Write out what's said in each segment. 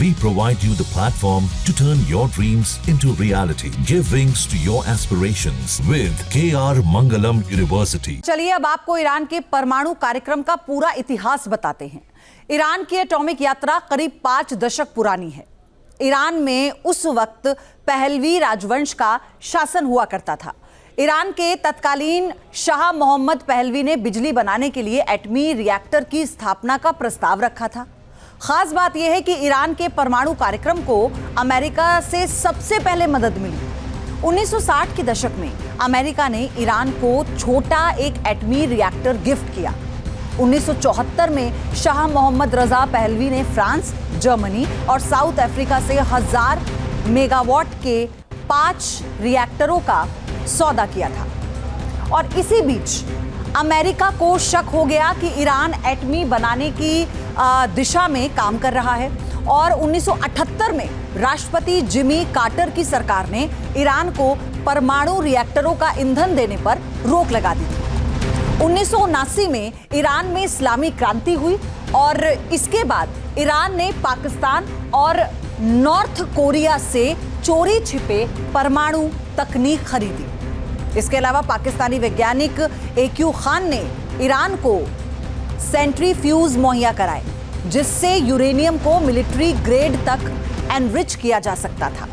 We provide you the platform to turn your dreams into reality. Give wings to your aspirations with KR Mangalam University. चलिए अब आपको Iran के परमाणु कार्यक्रम का पूरा इतिहास बताते हैं। ईरान की एटॉमिक यात्रा करीब 5 दशक पुरानी है। ईरान में उस वक्त पहलवी राजवंश का शासन हुआ करता था। ईरान के तत्कालीन शाह मोहम्मद पहलवी ने बिजली बनाने के लिए एटमी रिएक्टर की स्थापना का प्रस्ताव रखा था। खास बात यह है कि ईरान के परमाणु कार्यक्रम को अमेरिका से सबसे पहले मदद मिली। 1960 के दशक में अमेरिका ने ईरान को छोटा एक एटमी रिएक्टर गिफ्ट किया। 1974 में शाह मोहम्मद रजा पहलवी ने फ्रांस, जर्मनी और साउथ अफ्रीका से 1000 मेगावाट के 5 रिएक्टरों का सौदा किया था। और इसी बीच अमेरिका को शक हो गया कि ईरान एटमी बनाने की दिशा में काम कर रहा है और 1978 में राष्ट्रपति जिमी कार्टर की सरकार ने ईरान को परमाणु रिएक्टरों का ईंधन देने पर रोक लगा दी थी। 1979 में ईरान में इस्लामी क्रांति हुई और इसके बाद ईरान ने पाकिस्तान और नॉर्थ कोरिया से चोरी छिपे परमाणु तकनीक खरीदी। इसके अलावा पाकिस्तानी वैज्ञानिक AQ खान ने ईरान को सेंट्रीफ्यूज मुहैया कराए, जिससे यूरेनियम को मिलिट्री ग्रेड तक एनरिच किया जा सकता था।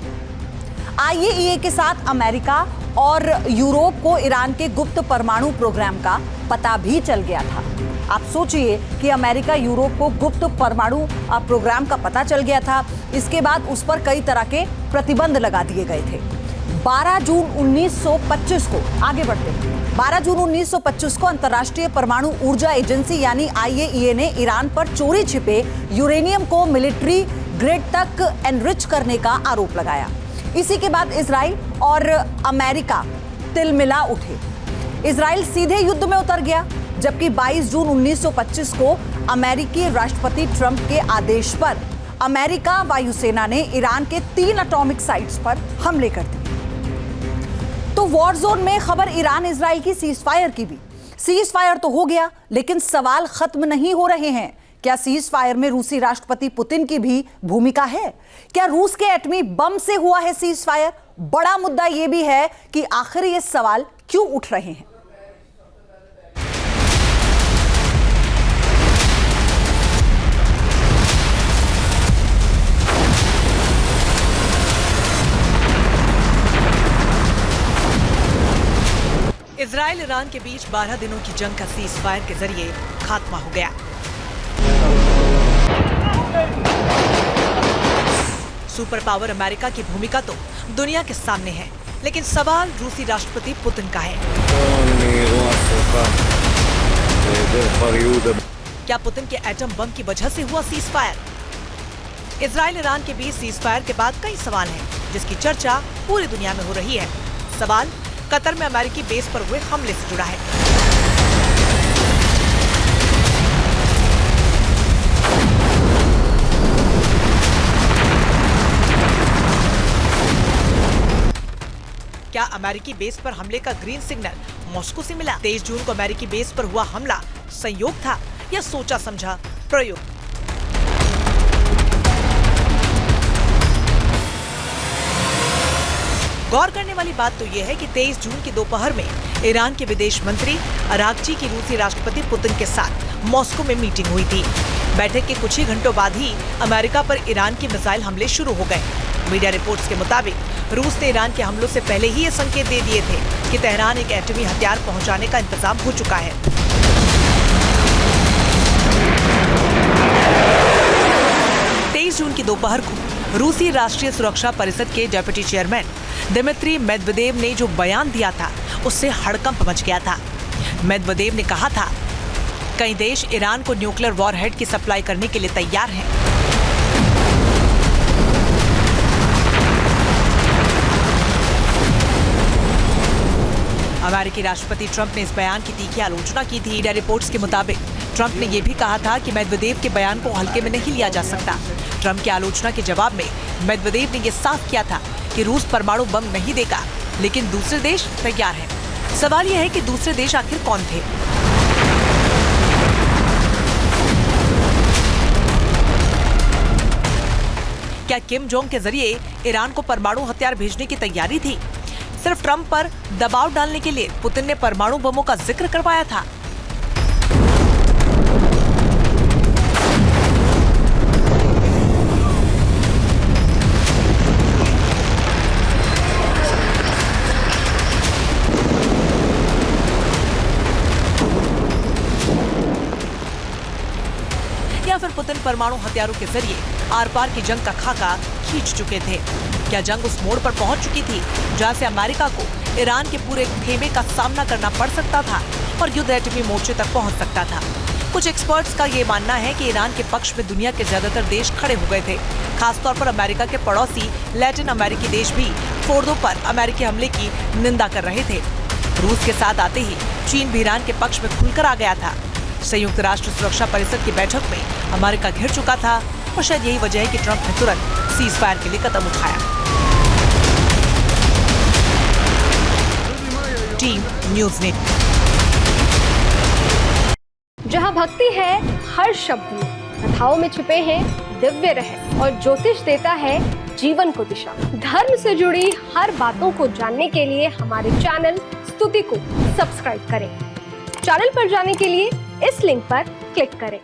IAEA के साथ अमेरिका और यूरोप को ईरान के गुप्त परमाणु प्रोग्राम का पता भी चल गया था। आप सोचिए कि अमेरिका यूरोप को गुप्त परमाणु प्रोग्राम का पता चल गया था। इसके बाद उस पर कई तरह के प्रतिबंध लगा दिए गए थे। 12 जून 1925 को आगे बढ़ते हैं। 12 जून 1925 को अंतर्राष्ट्रीय परमाणु ऊर्जा एजेंसी यानी IAEA ने ईरान पर चोरी छिपे यूरेनियम को मिलिट्री ग्रेड तक एनरिच करने का आरोप लगाया। इसी के बाद इजराइल और अमेरिका तिलमिला उठे। इजराइल सीधे युद्ध में उतर गया, जबकि 22 जून 1925 को अमेरिकी राष्ट्रपति ट्रंप के आदेश पर अमेरिका वायुसेना ने ईरान के 3 एटॉमिक साइट्स पर हमले कर दिए। तो वॉर जोन में खबर ईरान इजराइल की सीज फायर की भी। सीज फायर तो हो गया, लेकिन सवाल खत्म नहीं हो रहे हैं। क्या सीज फायर में रूसी राष्ट्रपति पुतिन की भी भूमिका है? क्या रूस के एटमी बम से हुआ है सीज फायर? बड़ा मुद्दा यह भी है कि आखिर ये सवाल क्यों उठ रहे हैं। इजराइल ईरान के बीच 12 दिनों की जंग का सीज फायर के जरिए खात्मा हो गया। सुपर पावर अमेरिका की भूमिका तो दुनिया के सामने है, लेकिन सवाल रूसी राष्ट्रपति पुतिन का है। क्या पुतिन के एटम बम की वजह से हुआ सीज फायर? इजराइल ईरान के बीच सीज फायर के बाद कई सवाल हैं, जिसकी चर्चा पूरी दुनिया में हो रही है। सवाल कतर में अमेरिकी बेस पर हुए हमले से जुड़ा है। क्या अमेरिकी बेस पर हमले का ग्रीन सिग्नल मॉस्को से मिला? 23 जून को अमेरिकी बेस पर हुआ हमला संयोग था या सोचा समझा प्रयोग? गौर करने वाली बात तो यह है कि 23 जून की दोपहर में ईरान के विदेश मंत्री अरागची की रूसी राष्ट्रपति पुतिन के साथ मॉस्को में मीटिंग हुई थी। बैठक के कुछ ही घंटों बाद ही अमेरिका पर ईरान के मिसाइल हमले शुरू हो गए। मीडिया रिपोर्ट्स के मुताबिक रूस ने ईरान के हमलों से पहले ही ये संकेत दे दिए थे कि तेहरान एक एटमी हथियार पहुंचाने का इंतजाम हो चुका है। 23 जून की दोपहर को रूसी राष्ट्रीय सुरक्षा परिषद के डेप्यूटी चेयरमैन दिमित्री मेदवेदेव ने जो बयान दिया था, उससे हड़कंप मच गया था। मेदवेदेव ने कहा था, कई देश ईरान को न्यूक्लियर वॉरहेड की सप्लाई करने के लिए तैयार हैं। अमेरिकी राष्ट्रपति ट्रंप ने इस बयान की तीखी आलोचना की थी। मीडिया रिपोर्ट्स के मुताबिक ट्रंप ने यह भी कहा था कि मेदवेदेव के बयान को हल्के में नहीं लिया जा सकता। ट्रंप की आलोचना के जवाब में मेदवेदेव ने यह साफ किया था कि रूस परमाणु बम नहीं देगा, लेकिन दूसरे देश तैयार हैं। सवाल यह है कि दूसरे देश आखिर कौन थे? क्या किम जोंग के जरिए ईरान को परमाणु हथियार भेजने की तैयारी थी? सिर्फ ट्रंप पर दबाव डालने के लिए पुतिन ने परमाणु बमों का जिक्र करवाया था। या फिर पुतिन परमाणु हथियारों के जरिए आर पार की जंग का खाका खींच चुके थे? क्या जंग उस मोड़ पर पहुंच चुकी थी जहां से अमेरिका को ईरान के पूरे खेमे का सामना करना पड़ सकता था और युद्ध एटमी मोर्चे तक पहुंच सकता था? कुछ एक्सपर्ट्स का ये मानना है कि ईरान के पक्ष में दुनिया के ज्यादातर देश खड़े हो गए थे। खासतौर पर अमेरिका के पड़ोसी लैटिन अमेरिकी देश भी फोर्दो पर अमेरिकी हमले की निंदा कर रहे थे। रूस के साथ आते ही चीन भी ईरान के पक्ष में खुलकर आ गया था। संयुक्त राष्ट्र सुरक्षा परिषद की बैठक में अमेरिका घिर चुका था और शायद यही वजह है कि ट्रंप ने तुरंत सीज फायर के लिए कदम उठाया। Team news net. जहां भक्ति है हर शब्द में, कथाओं में छुपे हैं दिव्य रहस्य और ज्योतिष देता है जीवन को दिशा। धर्म से जुड़ी हर बातों को जानने के लिए हमारे चैनल स्तुति को सब्सक्राइब करें। चैनल पर जाने के लिए इस लिंक पर क्लिक करें।